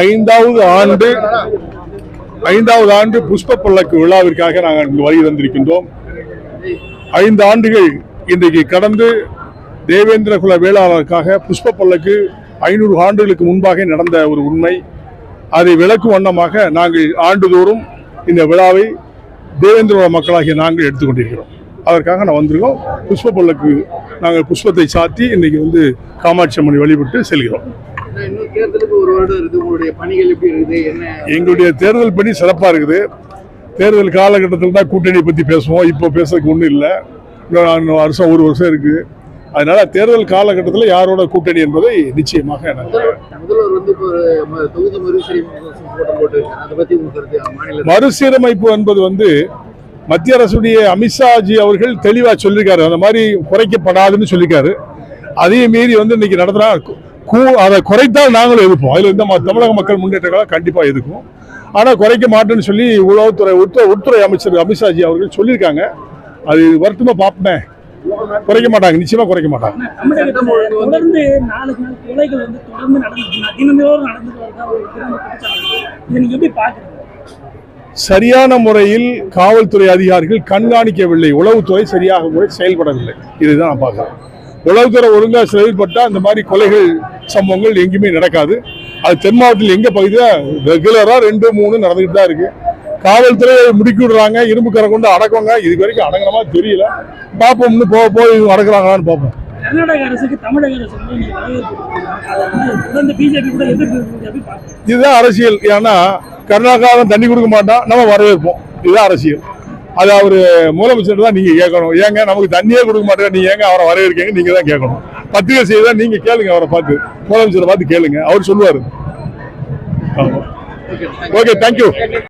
ஐந்தாவது ஆண்டு புஷ்ப பல்லக்கு விழாவிற்காக நாங்கள் இங்கு வருகை தந்திருக்கின்றோம். 5 ஆண்டுகள் இன்றைக்கு கடந்து தேவேந்திர குல வேளாளருக்காக புஷ்ப பல்லக்கு 500 ஆண்டுகளுக்கு முன்பாக நடந்த ஒரு உண்மை. அதை விளக்கும் வண்ணமாக நாங்கள் ஆண்டுதோறும் இந்த விழாவை தேவேந்திர மக்களாகிய நாங்கள் எடுத்துக்கொண்டிருக்கிறோம். அதற்காக நான் வந்திருக்கோம். புஷ்ப பல்லக்கு நாங்கள் புஷ்பத்தை சாத்தி இன்னைக்கு காமாட்சி அம்மனை வழிபட்டு செல்கிறோம். எங்களுடைய தேர்தல் பணி சிறப்பாக இருக்குது. தேர்தல் காலகட்டத்தில் தான் கூட்டணி பற்றி பேசுவோம். இப்போ பேசுறதுக்கு ஒன்றும் இல்லை. இன்னும் வருஷம் 1 வருஷம் இருக்குது. அதனால தேர்தல் காலகட்டத்தில் யாரோட கூட்டணி என்பதை நிச்சயமாக மறுசீரமைப்பு என்பது மத்திய அரசுடைய அமித்ஷாஜி அவர்கள் தெளிவா சொல்லியிருக்காரு. அந்த மாதிரி குறைக்கப்படாதுன்னு சொல்லியிருக்காரு. அதையும் மீறி இன்னைக்கு நடத்துறா. அதை குறைத்தால் நாங்களும் எதிர்ப்போம். அதுல தமிழக மக்கள் முன்னேற்ற கண்டிப்பா எதிர்க்கும். ஆனா குறைக்க மாட்டேன்னு சொல்லி உள்துறை அமைச்சர் அமித்ஷாஜி அவர்கள் சொல்லியிருக்காங்க. அது வருத்தமா பார்ப்பேன். குறைக்க மாட்டாங்க, நிச்சயமா குறைக்க மாட்டாங்க. சரியான முறையில் காவல்துறை அதிகாரிகள் கண்காணிக்கவில்லை. உளவுத்துறை சரியாக செயல்படவில்லை. இதுதான் நான் பார்க்கிறேன். உளவுத்துறை ஒழுங்கா செயல்பட்டால் இந்த மாதிரி கொலைகள் சம்பவங்கள் எங்கேயுமே நடக்காது. அது தென் மாவட்டத்தில் எங்க பகுதியில் ரெகுலரா 2, 3 நடந்துகிட்டு தான் இருக்கு. காவல்துறை முடுக்கி விடுறாங்க, இரும்பு கரை கொண்டு அடக்குவாங்க. இதுக்கு வரைக்கும் அடங்குற மாதிரி தெரியல. பார்ப்போம்னு போய் அடக்குறாங்களான்னு பார்ப்போம். இதுதான் அரசியல். ஏன்னா கர்நாடகாவில் தண்ணி கொடுக்க மாட்டோம், நம்ம வரவேற்போம். இதுதான் அரசியல். அது அவரு முதலமைச்சர் தான் நீங்க கேட்கணும். ஏங்க நமக்கு தண்ணியே கொடுக்க மாட்டேங்க, நீங்க ஏங்க அவரை வரவேற்கீங்க? நீங்க தான் கேட்கணும். பத்திரிகை செய்தா நீங்க கேளுங்க, அவரை பார்த்து, முதலமைச்சரை பார்த்து கேளுங்க, அவர் சொல்லுவாரு. Okay, thank you.